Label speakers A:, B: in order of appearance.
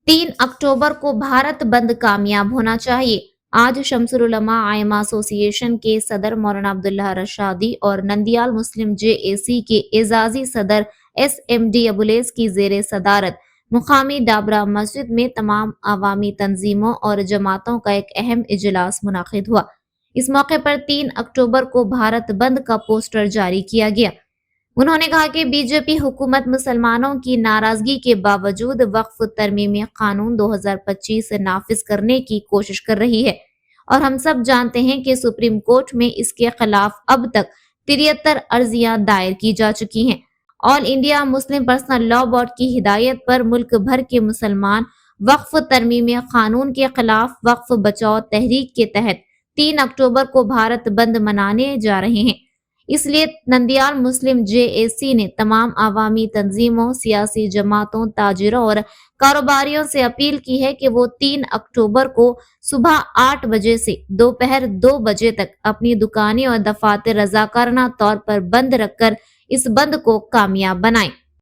A: 3 अक्टूबर को भारत बंद कामयाब होना चाहिए। आज शमसुल उलमा आइमा एसोसिएशन के सदर मौलाना अब्दुल्ला रशादी और नंदियाल मुस्लिम जेएसी के एजाजी सदर एसएमडी अबुलेस की जेर सदारत मुकामी डाबरा मस्जिद में तमाम अवामी तंजीमों और जमातों का एक अहम इजलास मुनाकिद हुआ। इस मौके पर 3 अक्टूबर को भारत बंद का पोस्टर जारी किया गया। उन्होंने कहा कि बीजेपी हुकूमत मुसलमानों की नाराजगी के बावजूद वक्फ तरमीमी कानून 2025 नाफिज करने की कोशिश कर रही है और हम सब जानते हैं कि सुप्रीम कोर्ट में इसके खिलाफ अब तक 73 अर्जियां दायर की जा चुकी हैं। All India Muslim personal law board की हिदायत पर मुल्क भर के मुसलमान वक्फ तरमीमी कानून के खिलाफ वक्फ बचाओ तहरीक के तहत 3 अक्टूबर को भारत बंद मनाने जा रहे हैं। इसलिए नंदियाल मुस्लिम जेएसी ने तमाम अवामी तंजीमों, सियासी जमातों, ताजिरों और कारोबारियों से अपील की है कि वो 3 अक्टूबर को सुबह 8 बजे से दोपहर 2 बजे तक अपनी दुकानें और दफातर रजाकाराना तौर पर बंद रखकर इस बंद को कामयाब बनाएं।